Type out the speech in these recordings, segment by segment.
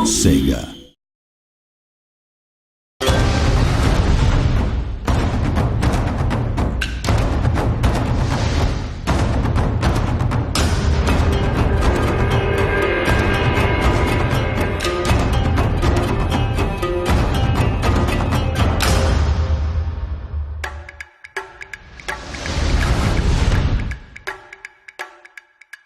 Sega.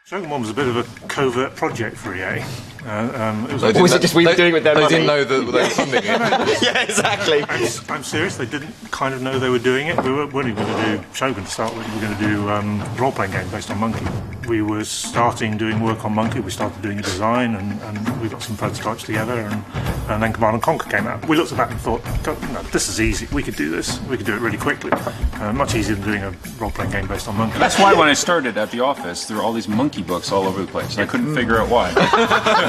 Shogun 1 was a bit of a covert project for EA. Was it just we doing with their money? They didn't know that they were funding it. Yeah, exactly. I'm serious, they didn't kind of know they were doing it. We weren't even going to do Shogun to start with, we were going to do a role-playing game based on Monkey. We were starting doing work on Monkey, we started doing a design and we got some prototypes together and then Command & Conquer came out. We looked at that and thought, no, this is easy, we could do this, we could do it really quickly. Much easier than doing a role-playing game based on Monkey. That's why when I started at the office, there were all these Monkey books all over the place. I couldn't figure out why.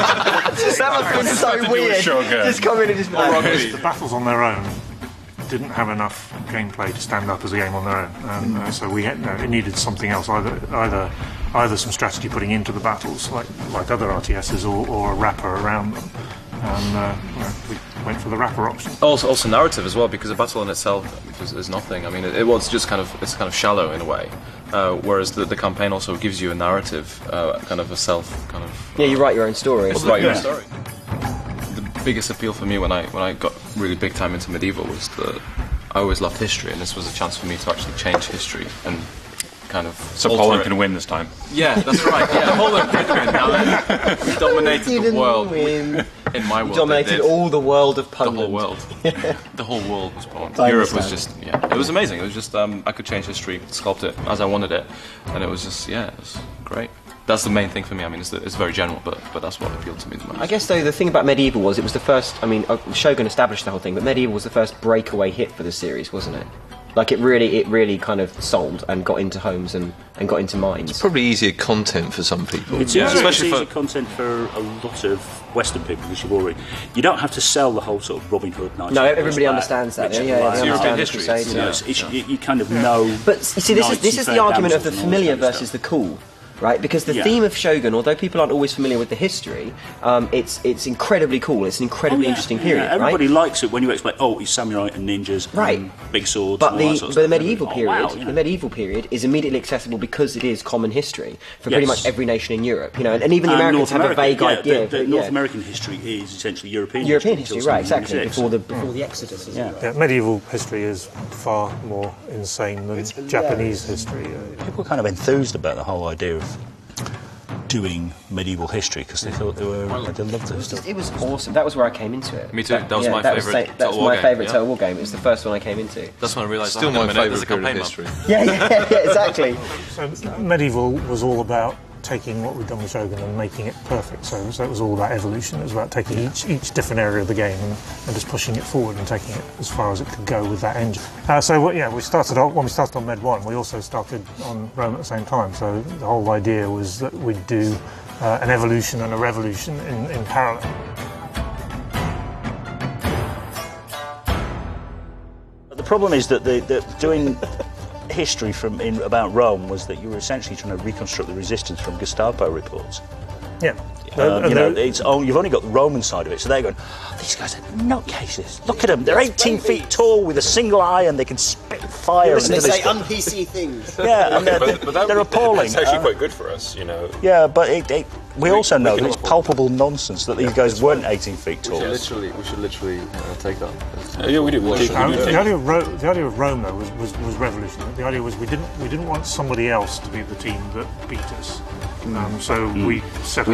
That must have been so weird. Just come in and just be like, The battles on their own didn't have enough gameplay to stand up as a game on their own, and so we had, it needed something else, either some strategy putting into the battles, like other RTSs, or a wrapper around them. And we went for the wrapper option. Also narrative as well, because the battle in itself is nothing. I mean, it was just kind of shallow in a way, whereas the campaign also gives you a narrative, kind of a self kind of. yeah, you write your own story. Write your own story. The biggest appeal for me when I got really big time into medieval was that I always loved history, and this was a chance for me to actually change history and kind of. So Poland can win this time. Yeah, that's right. Yeah, Poland did win. Now then, we dominated the world. In my world, Dominated all the world of Poland. The whole world. The whole world was Poland. Europe was just, it was amazing. It was just, I could change history, sculpt it as I wanted it, and it was just, it was great. That's the main thing for me. I mean, it's very general, but that's what appealed to me the most. I guess, though, the thing about Medieval was it was the first, I mean, Shogun established the whole thing, but Medieval was the first breakaway hit for the series, wasn't it? Like, it really kind of sold and got into homes and got into minds. It's probably easier content for some people. It's easier content for a lot of Western people, because you don't have to sell the whole sort of Robin Hood. No, everybody understands that. They understand history. You kind of know. But you see, this is the argument of the familiar versus the cool. Right, because the theme of Shogun, although people aren't always familiar with the history, it's incredibly cool. It's an incredibly interesting period. Everybody likes it when you explain, it's samurai and ninjas, and big swords. But and the medieval period, the medieval period is immediately accessible because it is common history for pretty much every nation in Europe. And even the Americans have a vague idea. The North American history is essentially European history, right? Exactly. Before the Exodus. Medieval history is far more insane than Japanese history. People were kind of enthused about the whole idea of doing medieval history because they thought they loved it. It was awesome. That was where I came into it. Me too. That was my favourite. That was my favourite Total War game. It was the first one I came into. That's when I realised. Still my favourite period of history. Yeah, exactly. So medieval was all about taking what we'd done with Shogun and making it perfect. So it was all about evolution. It was about taking each different area of the game and just pushing it forward and taking it as far as it could go with that engine. We started off, when we started on Med 1, we also started on Rome at the same time. So the whole idea was that we'd do an evolution and a revolution in parallel. The problem is that doing history about Rome was that you were essentially trying to reconstruct the resistance from Gestapo reports. Yeah. You've only got the Roman side of it, so they're going, these guys are nutcases. Look at them, they're 18 feet tall with a single eye and they can spit fire. They say un-PC things. Yeah, and they're appalling. It's actually quite good for us, Yeah, but we also know that it's palpable nonsense that these guys weren't 18 feet tall. We should literally take that. Yeah, we do. The idea of Rome, though, was revolutionary. The idea was we didn't want somebody else to be the team that beat us. We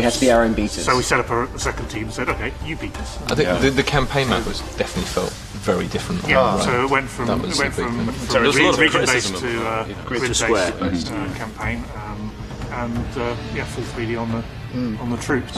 had to be our own beaters. So we set up a second team and said, okay, you beat us. I think the campaign map was definitely felt very different. Yeah, so it went from region-based to grid-based campaign, full 3D on the troops.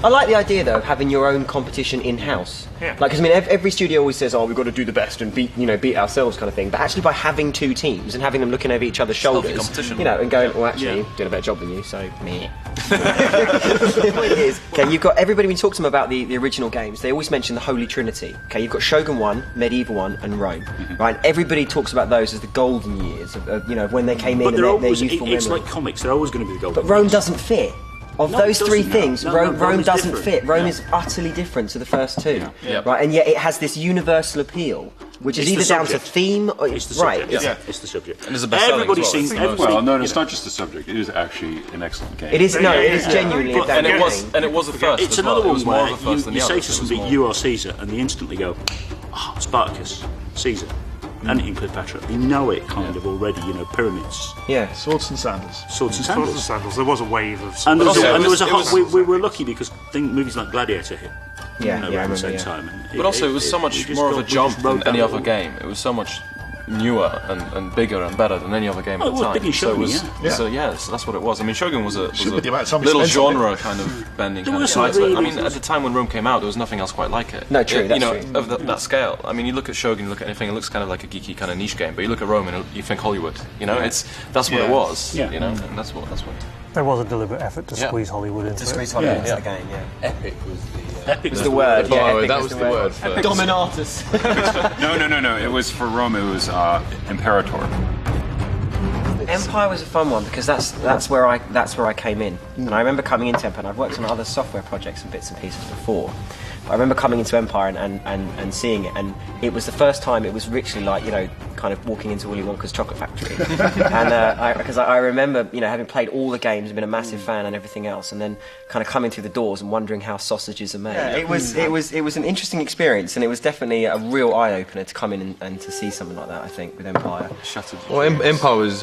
I like the idea though of having your own competition in-house. Yeah. Because every studio always says, we've got to do the best and beat ourselves kind of thing. But actually, by having two teams and having them looking over each other's shoulders, and going, doing a better job than you, so meh. The point is, you've got everybody. When you talk to them about the original games, they always mention the Holy Trinity. Okay, you've got Shogun 1, Medieval 1, and Rome. Right? Everybody talks about those as the golden years of when they came in. But and their youthful it's memory. like comics; they're always going to be the golden. But Rome doesn't fit. Of No, those it three doesn't, things, no. Rome is doesn't different. fit. Rome Yeah. is utterly different to the first two, Yeah. right? And yet it has this universal appeal, which is It's the either down to subject. theme, or It's the right? subject. Yeah. It's the subject. And it's the best-selling Everybody's as well. seen. It's the most- Everybody, Well, no, you it's know. not just the subject. It is actually an excellent game. It is no, it is yeah. genuinely But- a And damn it good was, game. and it was the first. It's as well. another It was one more where of a first than you the say others. to It was somebody, more- you are Caesar, and they instantly go, oh, Spartacus, Caesar. And in Cleopatra, they know it kind of already, you know, pyramids, Yeah. Swords and sandals. swords and Swords and sandals. sandals. There was a wave of. And there was, also, a, and it there was a was- hot, we were lucky because movies like Gladiator hit. Yeah, you know, yeah, I around the same remember, yeah. time. And But also, it was so much just more of a got- we jump just rode than any that other all. game. It was so much newer and bigger and better than any other game Oh, at it the was time. big in so it Shogun, was, yeah. so yeah, so that's what it was. I mean, Shogun was a Should be the amount of time we little spent on it. genre kind of bending There kind of were some title. I really- mean, at the time when Rome came out, there was nothing else quite like it. No, true, You that's know, true. of that scale. I mean, you look at Shogun, you look at anything, it looks kind of like a geeky kind of niche game. But you look at Rome and you think Hollywood. You know, that's what it was. Yeah. You know, and that's what. There was a deliberate effort to Yeah. squeeze Hollywood into To it. squeeze Hollywood into Yeah. the game, yeah. Epic was Epic Was the word, yeah. Oh, epic that was the word for Dominatus. No. It was for Rome. It was Imperator. Empire was a fun one because that's where I came in, and I remember coming into Empire. And I've worked on other software projects and bits and pieces before. But I remember coming into Empire and seeing it, and it was the first time it was literally like, you know, kind of walking into Willy Wonka's chocolate factory. And because I remember, you know, having played all the games and been a massive fan and everything else, and then kind of coming through the doors and wondering how sausages are made. It was an interesting experience, and it was definitely a real eye opener to come in and to see something like that. I think with Empire. Shattered. Well, Empire was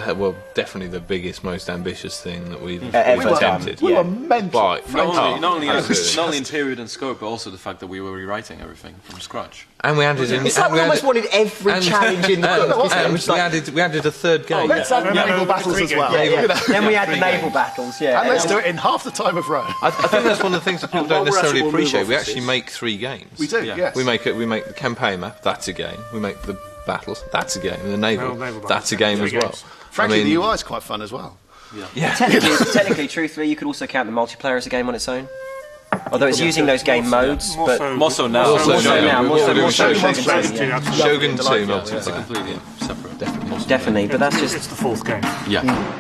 definitely the biggest, most ambitious thing that we've Ever attempted. done. We were mental. Like, Not only absolutely. in period and scope, but also the fact that we were rewriting everything from scratch. And we added in. It's like we almost wanted every challenge in the book, wasn't it? It And was we like- added a third game. Let's have naval battles as well. Yeah. Then we had the naval battles, yeah. And let's do it in half the time of Rome. I think that's one of the things that people don't While we're necessarily actually on appreciate. move We offices. actually make 3 games. We do, Yeah. yes. We make the campaign map. That's a game. We make the battles. That's a game. And the naval. Naval That's a battles. game as 3 well. games. Frankly, I mean, the UI is quite fun as well. Technically, truthfully, you could also count the multiplayer as a game on its own. Although it's using those game modes, but More so now. Also more so Shogun. now, more We're so doing Shogun Shogun. 2, yeah. Shogun 2 It's a multiplayer. completely separate. Definitely, but that's just It's the 4th game. Yeah.